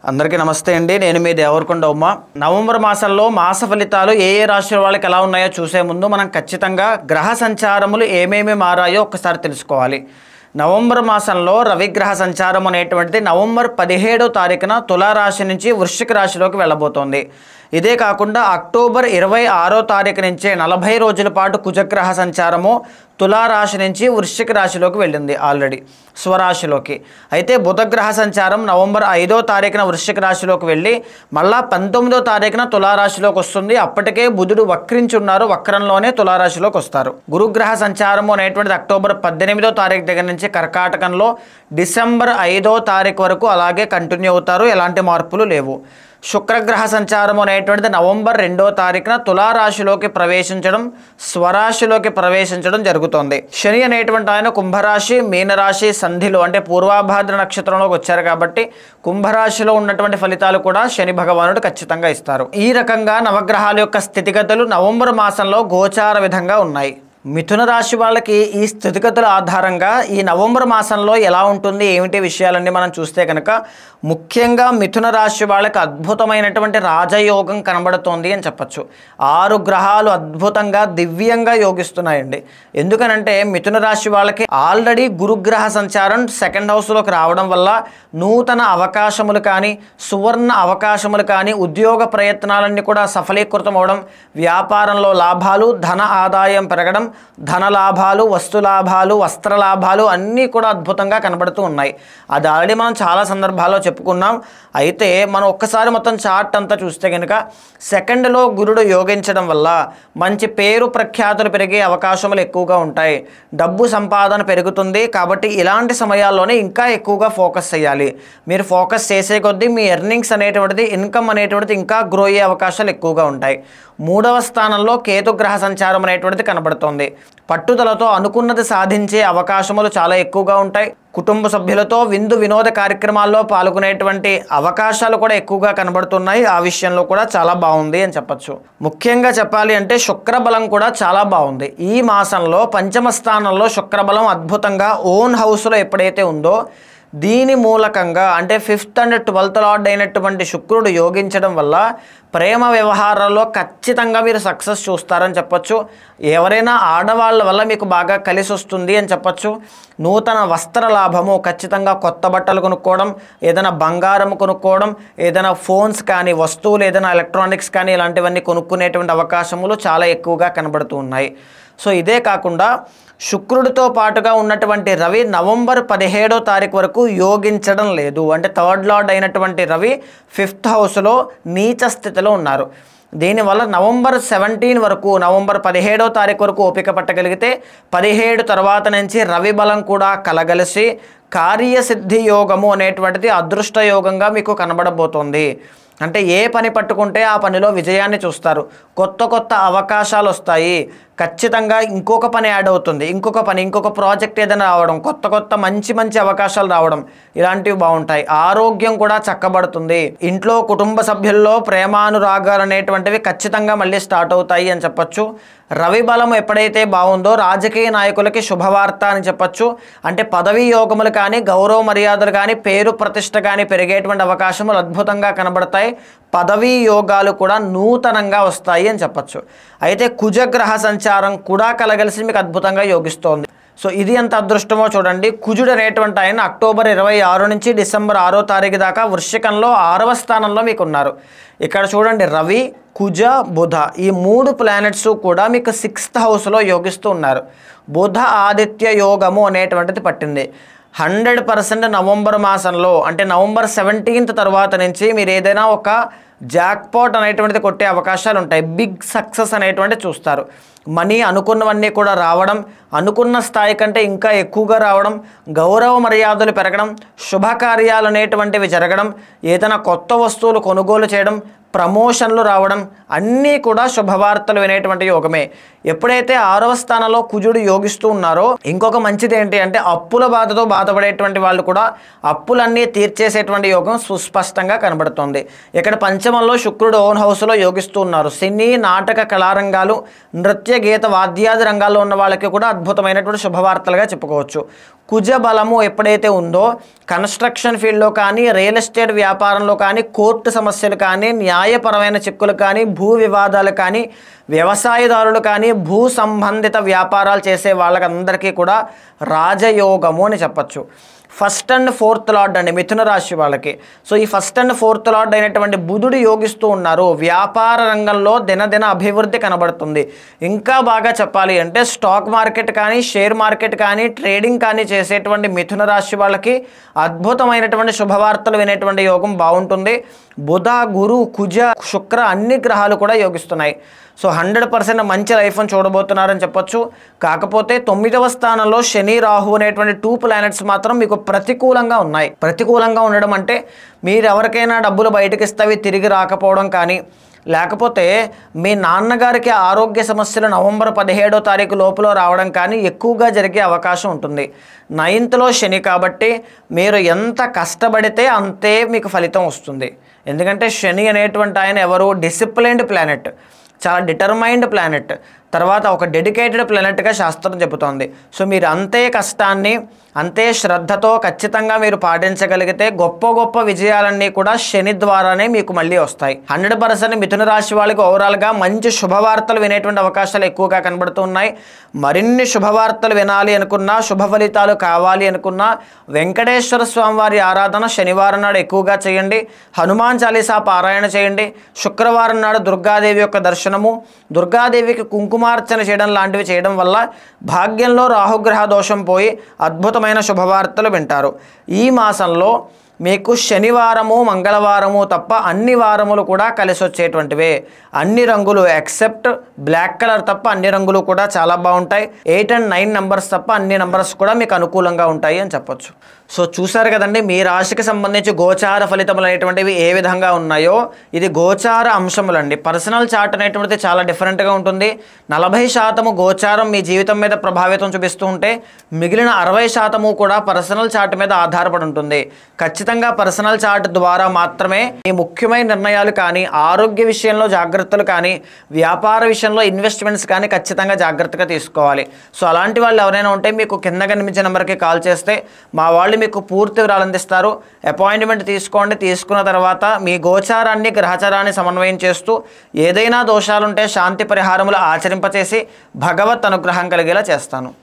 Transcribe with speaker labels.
Speaker 1: అందరికీ నమస్తే అండి. నేను మీ దేవరకొండ ఉమ్మ. నవంబర్ మాసంలో మాస ఫలితాలు ఏ రాశుల వాళ్ళకి ఎలా ఉన్నాయో చూసే ముందు మనం ఖచ్చితంగా గ్రహ సంచారములు ఏమేమి మారాయో ఒకసారి తెలుసుకోవాలి. నవంబర్ మాసంలో రవిగ్రహ సంచారం అనేటువంటిది నవంబర్ 17వ తారీఖున తులారాశి నుంచి వృశ్చిక రాశిలోకి వెళ్ళబోతోంది. ఇదే కాకుండా అక్టోబర్ 26వ తారీఖు నుంచే 40 రోజుల పాటు కుజగ్రహ సంచారము తులారాశి నుంచి వృశ్చిక రాశిలోకి వెళ్ళింది ఆల్రెడీ స్వరాశిలోకి. అయితే బుధగ్రహ సంచారం నవంబర్ 5వ తారీఖున వృశ్చిక రాశిలోకి వెళ్ళి మళ్ళా 19వ తారీఖున తులారాశిలోకి వస్తుంది. అప్పటికే బుధుడు వక్రించున్నారు, వక్రంలోనే తులారాశిలోకి వస్తారు. గురుగ్రహ సంచారము అనేటువంటిది అక్టోబర్ 18వ తారీఖు దగ్గర నుంచి కర్కాటకంలో డిసెంబర్ 5వ తారీఖు వరకు అలాగే కంటిన్యూ అవుతారు, ఎలాంటి మార్పులు లేవు. శుక్రగ్రహ సంచారం అనేటువంటిది నవంబర్ 2వ తారీఖున తులారాశిలోకి ప్రవేశించడం, స్వరాశిలోకి ప్రవేశించడం జరుగుతోంది. శని అనేటువంటి ఆయన కుంభరాశి, మీనరాశి సంధిలో అంటే పూర్వాభాద్ర నక్షత్రంలోకి వచ్చారు కాబట్టి కుంభరాశిలో ఉన్నటువంటి ఫలితాలు కూడా శని భగవానుడు ఖచ్చితంగా ఇస్తారు. ఈ రకంగా నవగ్రహాల యొక్క స్థితిగతులు నవంబర్ మాసంలో గోచార విధంగా ఉన్నాయి. మిథున రాశి వాళ్ళకి ఈ స్థితిగతుల ఆధారంగా ఈ నవంబర్ మాసంలో ఎలా ఉంటుంది, ఏమిటి విషయాలన్నీ మనం చూస్తే కనుక ముఖ్యంగా మిథున రాశి వాళ్ళకి అద్భుతమైనటువంటి రాజయోగం కనబడుతోంది అని చెప్పచ్చు. 6 గ్రహాలు అద్భుతంగా దివ్యంగా యోగిస్తున్నాయండి. ఎందుకనంటే మిథున రాశి వాళ్ళకి ఆల్రెడీ గురుగ్రహ సంచారం 2nd హౌస్లోకి రావడం వల్ల నూతన అవకాశములు కానీ, సువర్ణ అవకాశములు కానీ, ఉద్యోగ ప్రయత్నాలన్నీ కూడా సఫలీకృతం అవడం, వ్యాపారంలో లాభాలు, ధన ఆదాయం పెరగడం, ధన లాభాలు, వస్తు లాభాలు, వస్త్ర లాభాలు అన్నీ కూడా అద్భుతంగా కనబడుతూ ఉన్నాయి. అది ఆల్రెడీ మనం చాలా సందర్భాల్లో చెప్పుకున్నాం. అయితే మనం ఒక్కసారి మొత్తం చార్ట్ అంతా చూస్తే కనుక 2nd గురుడు యోగించడం వల్ల మంచి పేరు ప్రఖ్యాతులు పెరిగే అవకాశములు ఎక్కువగా ఉంటాయి, డబ్బు సంపాదన పెరుగుతుంది. కాబట్టి ఇలాంటి సమయాల్లోనే ఇంకా ఎక్కువగా ఫోకస్ చేయాలి. మీరు ఫోకస్ చేసే కొద్దీ మీ ఎర్నింగ్స్ అనేటువంటిది, ఇన్కమ్ అనేటువంటిది ఇంకా గ్రో అయ్యే అవకాశాలు ఎక్కువగా ఉంటాయి. 3వ స్థానంలో కేతుగ్రహ సంచారం అనేటువంటిది కనబడుతోంది. పట్టుదలతో అనుకున్నది సాధించే అవకాశములు చాలా ఎక్కువగా ఉంటాయి. కుటుంబ సభ్యులతో విందు వినోద కార్యక్రమాల్లో పాల్గొనేటువంటి అవకాశాలు కూడా ఎక్కువగా కనబడుతున్నాయి. ఆ విషయంలో కూడా చాలా బాగుంది అని చెప్పచ్చు. ముఖ్యంగా చెప్పాలి అంటే శుక్రబలం కూడా చాలా బాగుంది. ఈ మాసంలో 5వ స్థానంలో శుక్రబలం అద్భుతంగా ఓన్ హౌస్లో ఎప్పుడైతే ఉందో దీని మూలకంగా అంటే 5th and 12th లార్డ్ అయినటువంటి శుక్రుడు యోగించడం వల్ల ప్రేమ వ్యవహారాల్లో ఖచ్చితంగా మీరు సక్సెస్ చూస్తారని చెప్పచ్చు. ఎవరైనా ఆడవాళ్ళ వల్ల మీకు బాగా కలిసి వస్తుంది అని చెప్పచ్చు. నూతన వస్త్ర లాభము, ఖచ్చితంగా కొత్త బట్టలు కొనుక్కోవడం, ఏదైనా బంగారం కొనుక్కోవడం, ఏదైనా ఫోన్స్ కానీ, వస్తువులు ఏదైనా ఎలక్ట్రానిక్స్ కానీ ఇలాంటివన్నీ కొనుక్కునేటువంటి అవకాశములు చాలా ఎక్కువగా కనబడుతూ ఉన్నాయి. సో ఇదే కాకుండా శుక్రుడితో పాటుగా ఉన్నటువంటి రవి నవంబర్ 17వ తారీఖు వరకు యోగించడం లేదు. అంటే 3rd లార్డ్ అయినటువంటి రవి 5th హౌస్లో నీచ స్థితిలో ఉన్నారు. దీనివల్ల నవంబర్ 17 వరకు, నవంబర్ 17వ తారీఖు వరకు ఓపిక పట్టగలిగితే 17 తర్వాత నుంచి రవి బలం కూడా కలగలిసి కార్యసిద్ధి యోగము అనేటువంటిది అదృష్ట యోగంగా మీకు కనబడబోతోంది. అంటే ఏ పని పట్టుకుంటే ఆ పనిలో విజయాన్ని చూస్తారు, కొత్త కొత్త అవకాశాలు వస్తాయి, ఖచ్చితంగా ఇంకొక పని యాడ్ అవుతుంది, ఇంకొక పని, ఇంకొక ప్రాజెక్ట్ ఏదైనా రావడం, కొత్త కొత్త మంచి మంచి అవకాశాలు రావడం, ఇలాంటివి బాగుంటాయి. ఆరోగ్యం కూడా చక్కబడుతుంది. ఇంట్లో కుటుంబ సభ్యుల్లో ప్రేమానురాగాలు అనేటువంటివి ఖచ్చితంగా మళ్ళీ స్టార్ట్ అవుతాయి అని చెప్పచ్చు. రవి బలం ఎప్పుడైతే బాగుందో రాజకీయ నాయకులకి శుభవార్త అని చెప్పచ్చు. అంటే పదవీ యోగములు కానీ, గౌరవ మర్యాదలు కానీ, పేరు ప్రతిష్ట కానీ పెరిగేటువంటి అవకాశములు అద్భుతంగా కనబడతాయి. పదవీ యోగాలు కూడా నూతనంగా వస్తాయి అని చెప్పచ్చు. అయితే కుజగ్రహ సంచారం కూడా కలగలిసి మీకు అద్భుతంగా యోగిస్తోంది. సో ఇది ఎంత అదృష్టమో చూడండి. కుజుడు అనేటువంటి ఆయన అక్టోబర్ 26 నుంచి డిసెంబర్ 6వ తారీఖు దాకా వృశ్చికంలో 6వ స్థానంలో మీకు ఉన్నారు. ఇక్కడ చూడండి రవి, కుజ, బుధ ఈ 3 ప్లానెట్స్ కూడా మీకు 6th హౌస్లో యోగిస్తూ ఉన్నారు. బుధ ఆదిత్య యోగము అనేటువంటిది పట్టింది. 100% నవంబర్ మాసంలో అంటే నవంబర్ 17th తర్వాత నుంచి మీరు ఏదైనా ఒక జాక్పాట్ అనేటువంటిది కొట్టే అవకాశాలు ఉంటాయి. బిగ్ సక్సెస్ అనేటువంటిది చూస్తారు. మనీ అనుకున్నవన్నీ కూడా రావడం, అనుకున్న స్థాయి కంటే ఇంకా ఎక్కువగా రావడం, గౌరవ మర్యాదలు పెరగడం, శుభకార్యాలు అనేటువంటివి జరగడం, ఏదైనా కొత్త వస్తువులు కొనుగోలు చేయడం, ప్రమోషన్లు రావడం అన్నీ కూడా శుభవార్తలు వినేటువంటి యోగమే. ఎప్పుడైతే 6వ స్థానంలో కుజుడు యోగిస్తూ ఉన్నారో ఇంకొక మంచిది ఏంటి అంటే అప్పుల బాధతో బాధపడేటువంటి వాళ్ళు కూడా అప్పులన్నీ తీర్చేసేటువంటి యోగం సుస్పష్టంగా కనబడుతుంది. ఇక్కడ పంచమ పంచమంలో శుక్రుడు ఓన్ హౌస్లో యోగిస్తూ ఉన్నారు. సినీ నాటక కళారంగాలు, నృత్య గీత వాద్యాది రంగాల్లో ఉన్న వాళ్ళకి కూడా అద్భుతమైనటువంటి శుభవార్తలుగా చెప్పుకోవచ్చు. కుజ బలము ఎప్పుడైతే ఉందో కన్స్ట్రక్షన్ ఫీల్డ్లో కానీ, రియల్ ఎస్టేట్ వ్యాపారంలో కానీ, కోర్టు సమస్యలు కానీ, న్యాయపరమైన చిక్కులు కానీ, భూ వివాదాలు కానీ, వ్యవసాయదారులు కానీ, భూ సంబంధిత వ్యాపారాలు చేసే వాళ్ళకందరికీ కూడా రాజయోగము అని చెప్పచ్చు. ఫస్ట్ అండ్ ఫోర్త్ లార్డ్ అండి మిథున రాశి వాళ్ళకి. సో ఈ ఫస్ట్ అండ్ ఫోర్త్ లార్డ్ అయినటువంటి బుధుడు యోగిస్తూ ఉన్నారు. వ్యాపార రంగంలో దినదిన అభివృద్ధి కనబడుతుంది. ఇంకా బాగా చెప్పాలి అంటే స్టాక్ మార్కెట్ కానీ, షేర్ మార్కెట్ కానీ, ట్రేడింగ్ కానీ చేసేటువంటి మిథున రాశి వాళ్ళకి అద్భుతమైనటువంటి శుభవార్తలు వినేటువంటి యోగం బాగుంటుంది. బుధ, గురు, కుజ, శుక్ర అన్ని గ్రహాలు కూడా యోగిస్తున్నాయి. సో 100% మంచి లైఫ్ని చూడబోతున్నారని చెప్పొచ్చు. కాకపోతే 9వ స్థానంలో శని, రాహు అనేటువంటి 2 ప్లానెట్స్ మాత్రం మీకు ప్రతికూలంగా ఉన్నాయి. ప్రతికూలంగా ఉండడం అంటే మీరు ఎవరికైనా డబ్బులు బయటకి ఇస్తవి తిరిగి రాకపోవడం కానీ, లేకపోతే మీ నాన్నగారికి ఆరోగ్య సమస్యలు నవంబర్ 17వ తారీఖు లోపల రావడం కానీ ఎక్కువగా జరిగే అవకాశం ఉంటుంది. 9th శని కాబట్టి మీరు ఎంత కష్టపడితే అంతే మీకు ఫలితం వస్తుంది. ఎందుకంటే శని అనేటువంటి ఆయన ఎవరు? డిసిప్లైన్డ్ ప్లానెట్, చాలా డిటర్మైన్డ్ ప్లానెట్, తర్వాత ఒక డెడికేటెడ్ ప్లానెట్గా శాస్త్రం చెబుతోంది. సో మీరు అంతే కష్టాన్ని అంతే శ్రద్ధతో ఖచ్చితంగా మీరు పాటించగలిగితే గొప్ప గొప్ప విజయాలన్నీ కూడా శని ద్వారానే మీకు మళ్ళీ వస్తాయి. 100% మిథున రాశి వాళ్ళకి ఓవరాల్గా మంచి శుభవార్తలు వినేటువంటి అవకాశాలు ఎక్కువగా కనబడుతూ ఉన్నాయి. మరిన్ని శుభవార్తలు వినాలి అనుకున్నా, శుభ ఫలితాలు కావాలి అనుకున్నా వెంకటేశ్వర స్వామి వారి ఆరాధన శనివారం నాడు ఎక్కువగా చేయండి. హనుమాన్ చాలీసా పారాయణ చేయండి. శుక్రవారం నాడు దుర్గాదేవి యొక్క దర్శనము, దుర్గాదేవికి కుంకుమార్చన చేయడం లాంటివి చేయడం వల్ల భాగ్యంలో రాహుగ్రహ దోషం పోయి అద్భుతమైన శుభవార్తలు వింటారు. ఈ మాసంలో మీకు శనివారము, మంగళవారము తప్ప అన్ని వారములు కూడా కలిసి వచ్చేటువంటివే. అన్ని రంగులు ఎక్సెప్ట్ బ్లాక్ కలర్ తప్ప అన్ని రంగులు కూడా చాలా బాగుంటాయి. 8 and 9 నెంబర్స్ తప్ప అన్ని నెంబర్స్ కూడా మీకు అనుకూలంగా ఉంటాయి అని చెప్పొచ్చు. సో చూసారు కదండి, మీ రాశికి సంబంధించి గోచార ఫలితములు అనేటువంటివి ఏ విధంగా ఉన్నాయో. ఇది గోచార అంశములండి. పర్సనల్ చార్ట్ అనేటువంటిది చాలా డిఫరెంట్గా ఉంటుంది. 40% గోచారం మీ జీవితం మీద ప్రభావితం చూపిస్తూ ఉంటే మిగిలిన 60% కూడా పర్సనల్ చార్ట్ మీద ఆధారపడి ఉంటుంది. ఖచ్చితంగా పర్సనల్ చార్ట్ ద్వారా మాత్రమే ఈ ముఖ్యమైన నిర్ణయాలు కానీ, ఆరోగ్య విషయంలో జాగ్రత్తలు కానీ, వ్యాపార విషయంలో ఇన్వెస్ట్మెంట్స్ కానీ ఖచ్చితంగా జాగ్రత్తగా తీసుకోవాలి. సో అలాంటి వాళ్ళు ఎవరైనా ఉంటే మీకు కింద కనిపించే నెంబర్కి కాల్ చేస్తే మా వాళ్ళు మీకు పూర్తి వివరాలు అందిస్తారు. అపాయింట్మెంట్ తీసుకోండి. తీసుకున్న తర్వాత మీ గోచారాన్ని, గ్రహచారాన్ని సమన్వయం చేస్తూ ఏదైనా దోషాలుంటే శాంతి పరిహారములు ఆచరింపచేసి భగవత్ అనుగ్రహం కలిగేలా చేస్తాను.